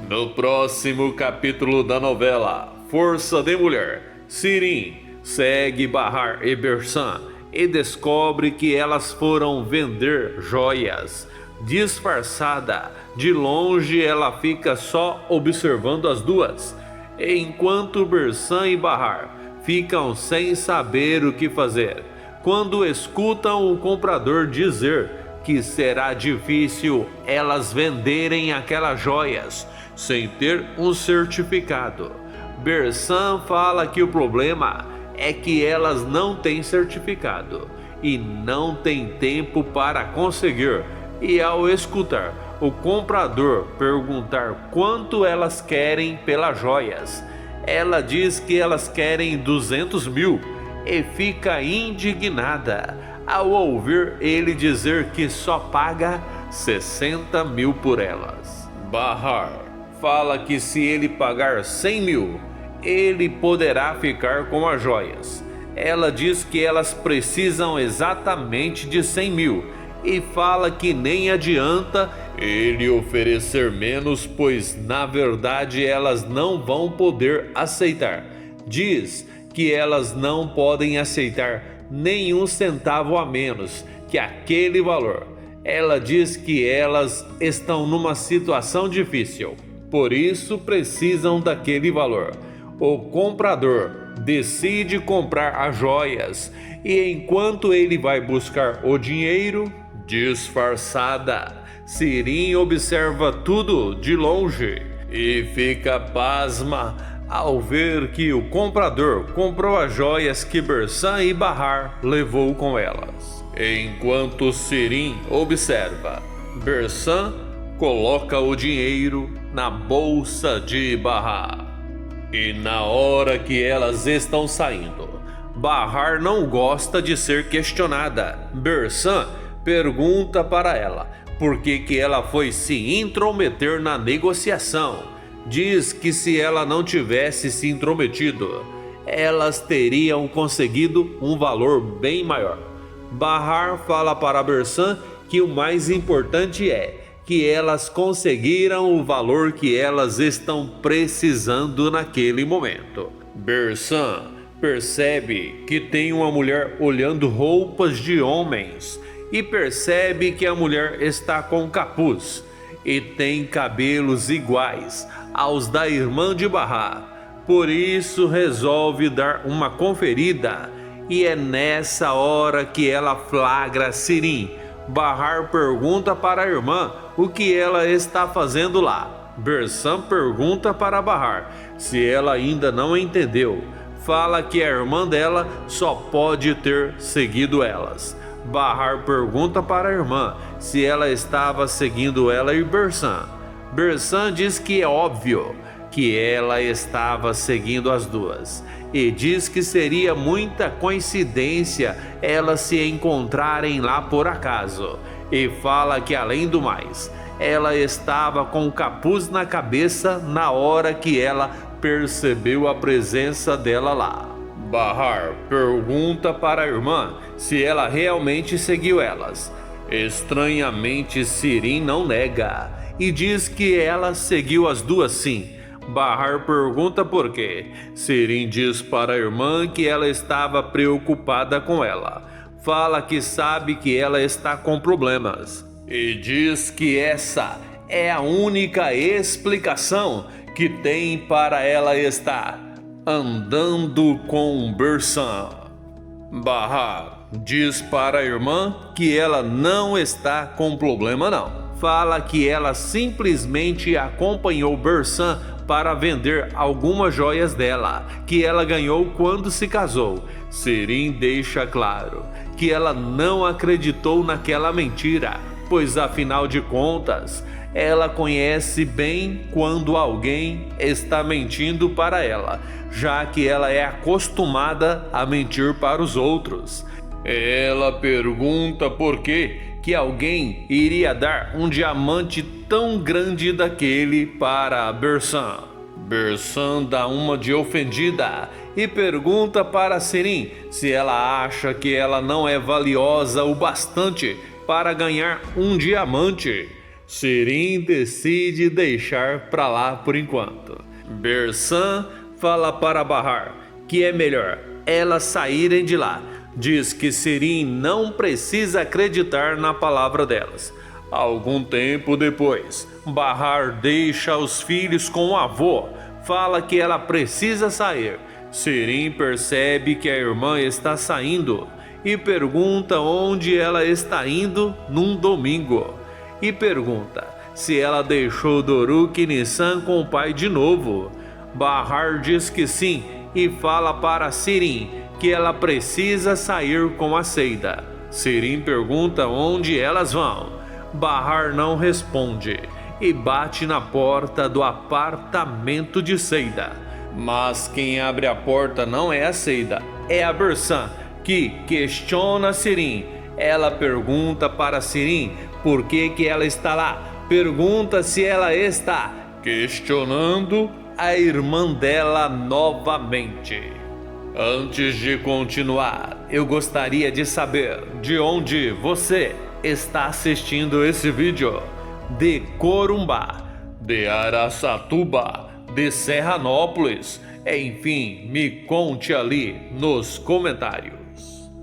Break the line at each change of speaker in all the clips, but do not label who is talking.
No próximo capítulo da novela Força de Mulher, Sirin segue Bahar e Bersan e descobre que elas foram vender joias. Disfarçada, de longe ela fica só observando as duas, enquanto Bersan e Bahar ficam sem saber o que fazer, quando escutam o comprador dizer que será difícil elas venderem aquelas joias sem ter um certificado. Bersan fala que o problema é que elas não têm certificado e não têm tempo para conseguir, e ao escutar o comprador perguntar quanto elas querem pelas joias, ela diz que elas querem 200 mil e fica indignada ao ouvir ele dizer que só paga 60 mil por elas. Bahar fala que se ele pagar 100 mil, ele poderá ficar com as joias. Ela diz que elas precisam exatamente de 100 mil e fala que nem adianta ele oferecer menos, pois na verdade elas não vão poder aceitar. Diz que elas não podem aceitar nenhum centavo a menos que aquele valor. Ela diz que elas estão numa situação difícil, por isso precisam daquele valor. O comprador decide comprar as joias e enquanto ele vai buscar o dinheiro, disfarçada, Sirin observa tudo de longe e fica pasma ao ver que o comprador comprou as joias que Bersan e Bahar levou com elas. Enquanto Sirin observa, Bersan coloca o dinheiro na bolsa de Bahar. E na hora que elas estão saindo, Bahar não gosta de ser questionada. Bersan pergunta para ela por que ela foi se intrometer na negociação. Diz que se ela não tivesse se intrometido, elas teriam conseguido um valor bem maior. Bahar fala para Bersan que o mais importante é que elas conseguiram o valor que elas estão precisando naquele momento. Bersan percebe que tem uma mulher olhando roupas de homens e percebe que a mulher está com capuz e tem cabelos iguais aos da irmã de Bahar. Por isso resolve dar uma conferida e é nessa hora que ela flagra Sirin. Bahar pergunta para a irmã o que ela está fazendo lá. Bersan pergunta para Bahar se ela ainda não entendeu. Fala que a irmã dela só pode ter seguido elas. Bahar pergunta para a irmã se ela estava seguindo ela e Bersan. Bersan diz que é óbvio que ela estava seguindo as duas e diz que seria muita coincidência elas se encontrarem lá por acaso, e fala que além do mais, ela estava com o capuz na cabeça na hora que ela percebeu a presença dela lá. Bahar pergunta para a irmã se ela realmente seguiu elas. Estranhamente, Sirin não nega e diz que ela seguiu as duas sim. Bahar pergunta por quê. Sirin diz para a irmã que ela estava preocupada com ela. Fala que sabe que ela está com problemas e diz que essa é a única explicação que tem para ela estar andando com Bersan. Bahar diz para a irmã que ela não está com problema não. Fala que ela simplesmente acompanhou Bersan para vender algumas joias dela, que ela ganhou quando se casou. Sirin deixa claro que ela não acreditou naquela mentira, pois afinal de contas, ela conhece bem quando alguém está mentindo para ela, já que ela é acostumada a mentir para os outros. Ela pergunta por que alguém iria dar um diamante tão grande daquele para Bersan. Bersan dá uma de ofendida e pergunta para Sirin se ela acha que ela não é valiosa o bastante para ganhar um diamante. Sirin decide deixar pra lá por enquanto. Bersan fala para Bahar que é melhor elas saírem de lá. Diz que Sirin não precisa acreditar na palavra delas. Algum tempo depois, Bahar deixa os filhos com o avô. Fala que ela precisa sair. Sirin percebe que a irmã está saindo e pergunta onde ela está indo num domingo. E pergunta se ela deixou Doruk e Nissan com o pai de novo. Bahar diz que sim e fala para Sirin que ela precisa sair com a Seida. Sirin pergunta onde elas vão. Bahar não responde e bate na porta do apartamento de Seida. Mas quem abre a porta não é a Seida, é a Bersan, que questiona Sirin. Ela pergunta para Sirin por que ela está lá. Pergunta se ela está questionando a irmã dela novamente. Antes de continuar, eu gostaria de saber de onde você está assistindo esse vídeo. De Corumbá, de Araçatuba, de Serranópolis, enfim, me conte ali nos comentários.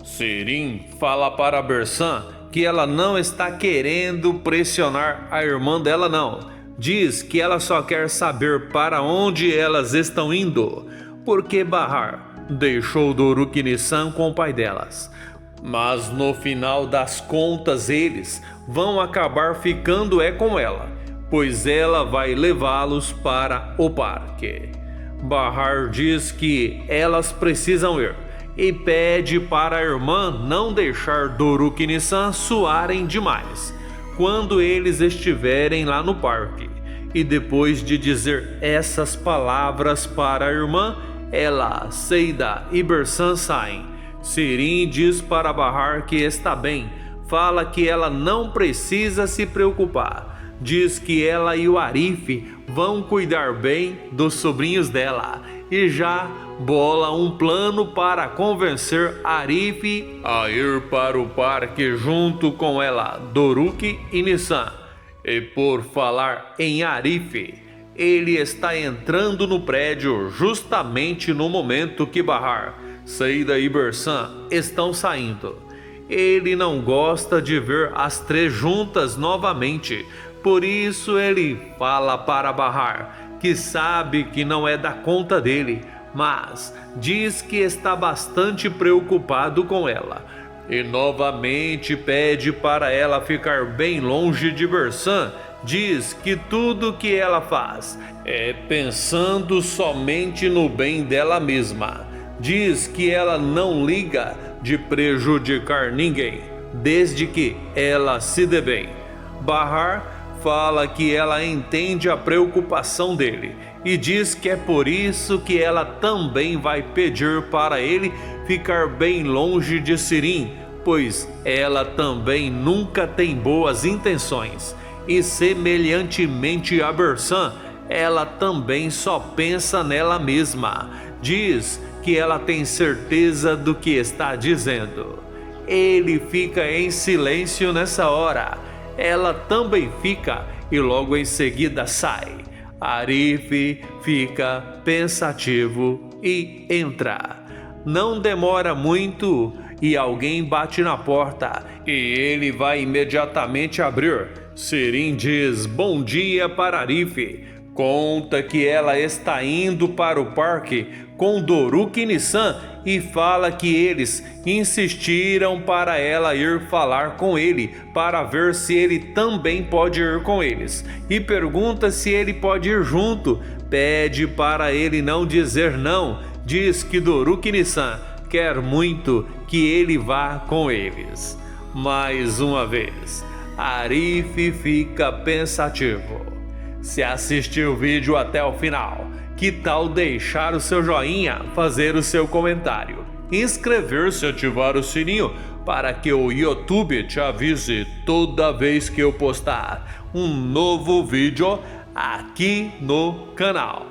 Sirin fala para Bersan que ela não está querendo pressionar a irmã dela não. Diz que ela só quer saber para onde elas estão indo, porque Bahar deixou Doruk e Nissan com o pai delas. Mas no final das contas eles vão acabar ficando com ela, pois ela vai levá-los para o parque. Bahar diz que elas precisam ir e pede para a irmã não deixar Doruk e Nissan suarem demais quando eles estiverem lá no parque. E depois de dizer essas palavras para a irmã, ela, Seida e Bersan saem. Sirin diz para Bahar que está bem, fala que ela não precisa se preocupar. Diz que ela e o Arif vão cuidar bem dos sobrinhos dela e já bola um plano para convencer Arif a ir para o parque junto com ela, Doruk e Nissan. E por falar em Arif, ele está entrando no prédio justamente no momento que Bahar, Seida e Bersan estão saindo. Ele não gosta de ver as três juntas novamente, por isso ele fala para Bahar que sabe que não é da conta dele, mas diz que está bastante preocupado com ela. E novamente pede para ela ficar bem longe de Bersan. Diz que tudo que ela faz é pensando somente no bem dela mesma. Diz que ela não liga de prejudicar ninguém, desde que ela se dê bem. Bahar fala que ela entende a preocupação dele e diz que é por isso que ela também vai pedir para ele ficar bem longe de Sirin, pois ela também nunca tem boas intenções. E semelhantemente a Bersan, ela também só pensa nela mesma. Diz que ela tem certeza do que está dizendo. Ele fica em silêncio nessa hora. Ela também fica e logo em seguida sai. Arif fica pensativo e entra. Não demora muito e alguém bate na porta e ele vai imediatamente abrir. Sirin diz bom dia para Arif. Conta que ela está indo para o parque com Doruk e Nissan e fala que eles insistiram para ela ir falar com ele para ver se ele também pode ir com eles e pergunta se ele pode ir junto. Pede para ele não dizer não. Diz que Doruk e Nissan quer muito que ele vá com eles. Mais uma vez, Arif fica pensativo. Se assistiu o vídeo até o final, que tal deixar o seu joinha, fazer o seu comentário, inscrever-se e ativar o sininho para que o YouTube te avise toda vez que eu postar um novo vídeo aqui no canal.